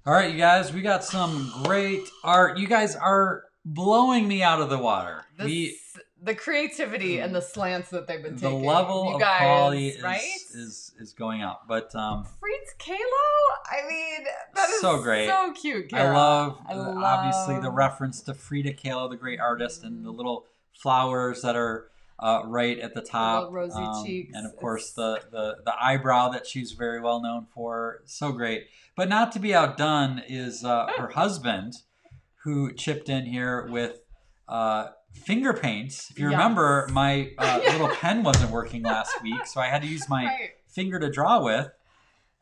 All right, you guys, we got some great art. You guys are blowing me out of the water. The creativity and the slants that they've been taking. The level of quality is going up. But Fritz Kahlo, I mean, that is so great. So cute, Kara. I love obviously the reference to Frida Kahlo, the great artist, and the little flowers that are right at the top. The rosy cheeks. And of course the eyebrow that she's very well known for. So great. But not to be outdone is her husband, who chipped in here with finger paints. If you remember, my little pen wasn't working last week, so I had to use my finger to draw with.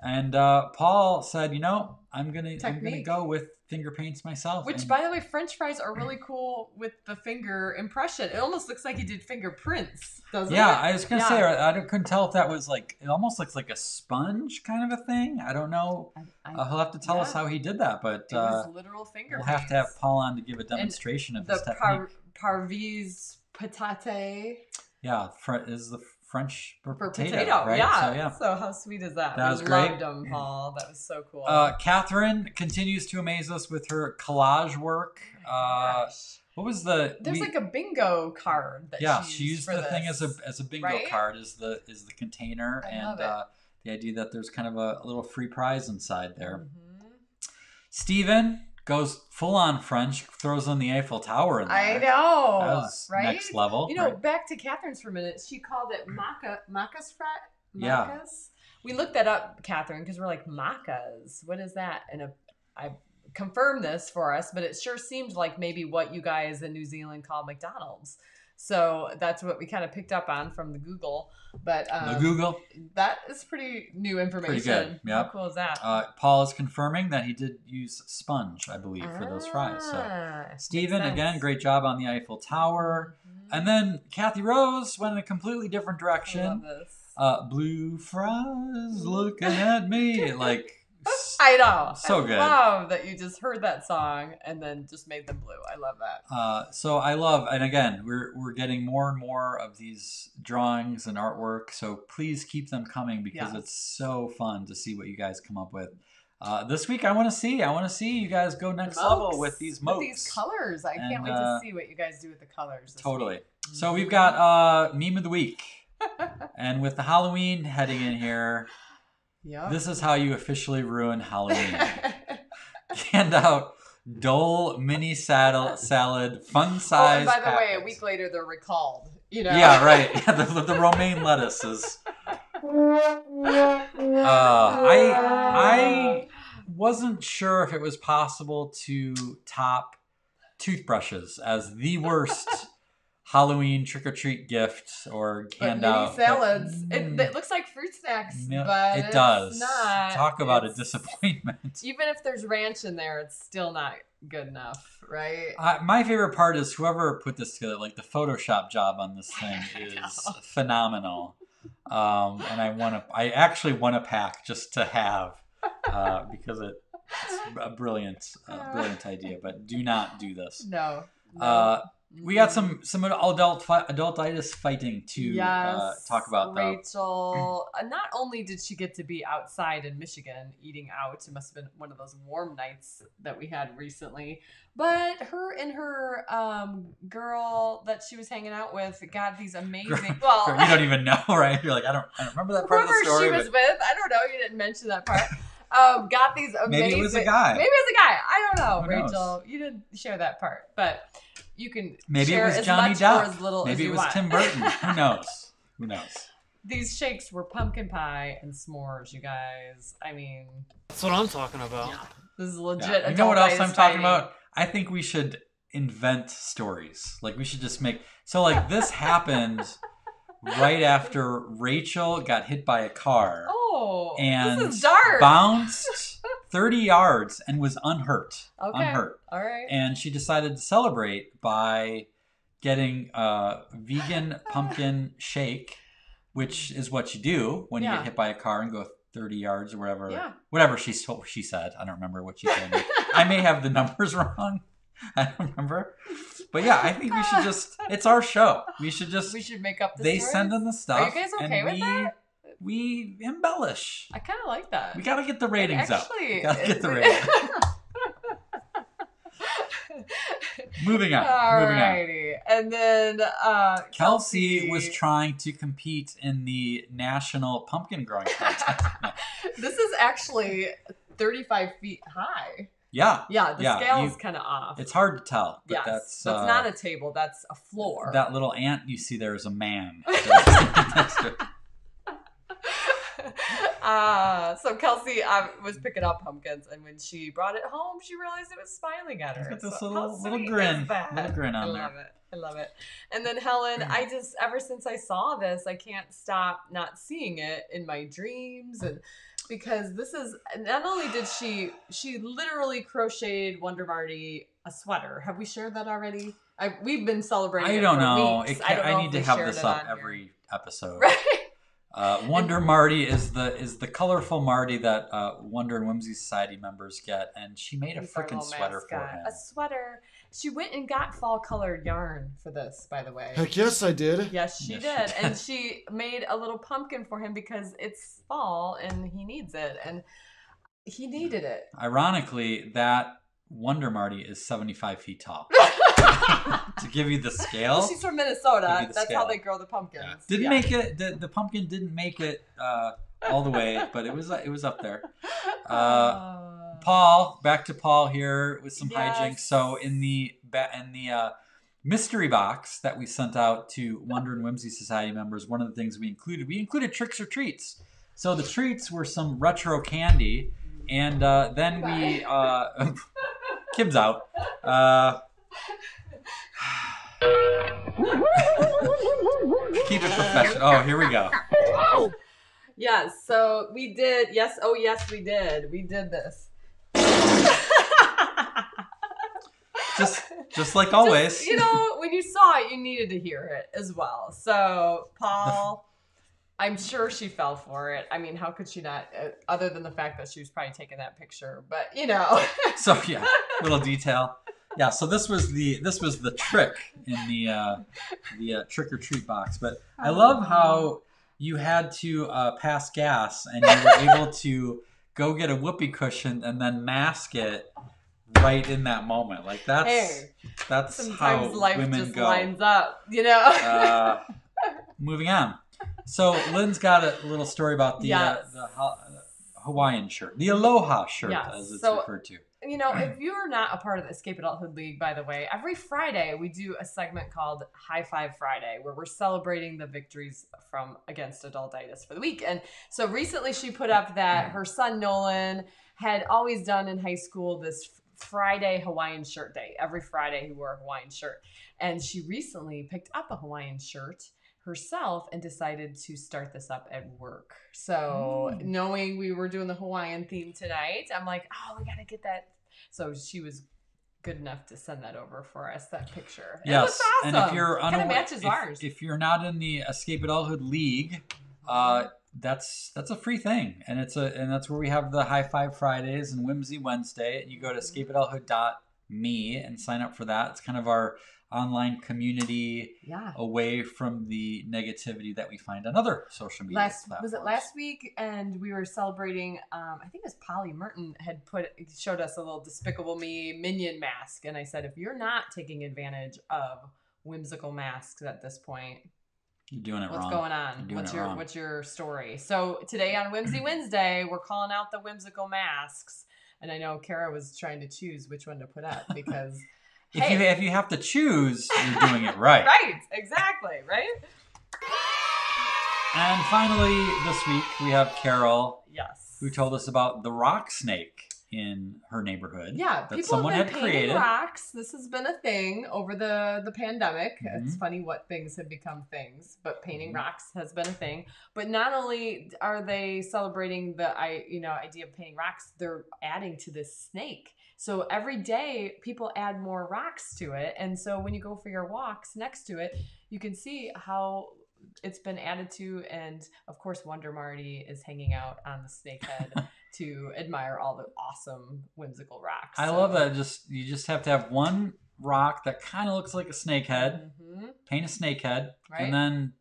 And Paul said, I'm gonna go with finger paints myself. Which, by the way, French fries are really cool with the finger impression. It almost looks like he did fingerprints, doesn't it? Yeah, I was gonna say, I couldn't tell if that was like, it almost looks like a sponge kind of a thing. I don't know. He'll have to tell us how he did that, but it was literal finger we'll have to have Paul on to give a demonstration of this technique. Parviz patate. Yeah, is the French for potato, right? Yeah. So how sweet is that? That was great. Loved them, Paul. That was so cool. Catherine continues to amaze us with her collage work. What was There's like a bingo card that she used the thing as a bingo card is the container, and the idea that there's kind of a little free prize inside there. Mm-hmm. Stephen goes full on French, throws in the Eiffel Tower in there. I know. That was next level. Back to Catherine's for a minute. She called it macas frat. Yeah. We looked that up, Catherine, because we're like, macas. What is that? And I confirmed this for us, but it sure seemed like maybe what you guys in New Zealand call McDonald's. So that's what we kind of picked up on from the Google. But the Google, that is pretty new information. Pretty good. Yep. How cool is that? Paul is confirming that he did use sponge, I believe, for those fries. So Stephen, again, great job on the Eiffel Tower. Mm-hmm. And then Cathy Rose went in a completely different direction. I love this. Blue fries looking at me like. I know. So good. I love that you just heard that song and then just made them blue. I love that. So I love, and again, we're getting more and more of these drawings and artwork. So please keep them coming because it's so fun to see what you guys come up with. This week I want to see you guys go next level with these mokes. With these colors. I can't wait to see what you guys do with the colors. Totally. Week. So we've got meme of the week. And with the Halloween heading in here, this is how you officially ruin Halloween. Hand out Dole mini salad, fun size. And by the way, a packets. week later they're recalled. Yeah, right. Yeah, the romaine lettuce is. I wasn't sure if it was possible to top toothbrushes as the worst Halloween trick-or-treat gift or handout. Mini salads. It looks like fruit snacks, but it does. Not. Talk about a disappointment. Even if there's ranch in there, it's still not good enough, right? My favorite part is whoever put this together, like the Photoshop job on this thing is phenomenal. And I actually want a pack just to have because it's a brilliant idea. But do not do this. No. We got some adultitis fighting to talk about, though. Rachel, not only did she get to be outside in Michigan eating out, it must have been one of those warm nights that we had recently, but her and her girl that she was hanging out with got these amazing... Well, you don't even know, right? You're like, I don't remember that part of the story. Whoever she was with, I don't know, you didn't mention that part. Got these amazing... Maybe it was a guy. I don't know, Who Rachel. knows? You didn't share that part, but... You can maybe share it was as Johnny much Depp. Or as little maybe as it was want. Tim Burton. Who knows? Who knows? These shakes were pumpkin pie and s'mores, you guys. I mean, that's what I'm talking about. Yeah, this is legit. Yeah. You know what else I'm talking about? I think we should invent stories. Like we should just make like this happened right after Rachel got hit by a car. Oh, and this is dark. Bounced 30 yards and was unhurt. Okay. Unhurt. All right. And she decided to celebrate by getting a vegan pumpkin shake, which is what you do when you get hit by a car and go 30 yards or whatever. Yeah. Whatever she said. I don't remember what she said. I may have the numbers wrong. I don't remember. But yeah, I think we should it's our show. We should make up the They stories? send in the stuff. Are you guys okay with that? We embellish. I kind of like that. We got to get the ratings up. Actually, We got to get the ratings Moving on. Alrighty. And then Kelsey was trying to compete in the national pumpkin growing contest. This is actually 35 feet high. Yeah. Yeah, the scale is kind of off. It's hard to tell. But yes, that's not a table. That's a floor. That little ant you see there is a man. So Kelsey was picking up pumpkins, and when she brought it home, she realized it was smiling at her. It's got this so little grin on there. I love it. And then Helen, ever since I saw this, I can't stop not seeing it in my dreams, and because this is not only did she literally crocheted Wonder Marty a sweater. Have we shared that already? We've been celebrating. I don't know. Weeks. I need to have this up every episode. Right. Wonder Marty is the colorful Marty that Wonder and Whimsy Society members get, and she made a freaking sweater for him. A sweater. She went and got fall colored yarn for this, by the way. Heck yes, I did. Yes, she did. And she made a little pumpkin for him because it's fall and he needs it, and he needed it. Ironically, that Wonder Marty is 75 feet tall. To give you the scale. Well, she's from Minnesota. That's how they grow the pumpkins. Yeah. Didn't make it. The pumpkin didn't make it all the way, but it was up there. Paul, back to Paul here with some hijinks. So in the mystery box that we sent out to Wonder and Whimsy Society members, one of the things we included tricks or treats. So the treats were some retro candy, and then we Kim's out. Keep it professional. Oh, here we go. Yes, so we did. Yes, oh yes, we did. We did this. just like always. When you saw it, you needed to hear it as well. So, Paul, I'm sure she fell for it. I mean, how could she not? Other than the fact that she was probably taking that picture, but So yeah, little detail. Yeah, so this was the trick in the trick or treat box. But I love how you had to pass gas, and you were able to go get a whoopee cushion and then mask it right in that moment. Like that's how life women just go. Lines up, Moving on. So Lynn's got a little story about the Hawaiian shirt, the Aloha shirt, as it's referred to. If you're not a part of the Escape Adulthood League, by the way, every Friday we do a segment called High Five Friday, where we're celebrating the victories against adultitis for the week. And so recently she put up that her son Nolan had always done in high school this Friday Hawaiian shirt day. Every Friday he wore a Hawaiian shirt. And she recently picked up a Hawaiian shirt herself and decided to start this up at work. So knowing we were doing the Hawaiian theme tonight, I'm like, oh, we got to get that. So she was good enough to send that over for us, that picture. Yes. It looks awesome. And if you're unaware, matches ours. If you're not in the Escape Adulthood League, that's a free thing. And that's where we have the High Five Fridays and Whimsy Wednesday. And you go to escapeadulthood.me and sign up for that. It's kind of our online community away from the negativity that we find on other social media platforms. Was it last week? And we were celebrating, I think it was Polly Merton showed us a little Despicable Me minion mask. And I said, if you're not taking advantage of whimsical masks at this point, you're doing it wrong. What's going on? What's your story? So today on Whimsy Wednesday, we're calling out the whimsical masks. And I know Kara was trying to choose which one to put up because... If you have to choose, you're doing it right. Right, exactly, right? And finally, this week, we have Carol, yes, who told us about the rock snake in her neighborhood. Yeah, that someone had created. Rocks. This has been a thing over the pandemic. Mm-hmm. It's funny what things have become things, but painting rocks has been a thing. But not only are they celebrating the idea of painting rocks, they're adding to this snake. So every day people add more rocks to it. And so when you go for your walks next to it, you can see how it's been added to. And of course, Wonder Marty is hanging out on the snake head to admire all the awesome whimsical rocks. I love that. You just have to have one rock that kind of looks like a snake head, paint a snake head, and then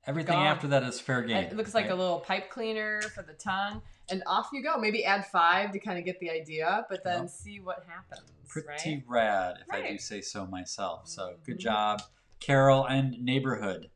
Everything gone. after that is fair game. And it looks like right? a little pipe cleaner for the tongue. And off you go. Maybe add 5 to kind of get the idea, but then see what happens. Pretty right? rad, if I do say so myself. So good job, Carol and neighborhood.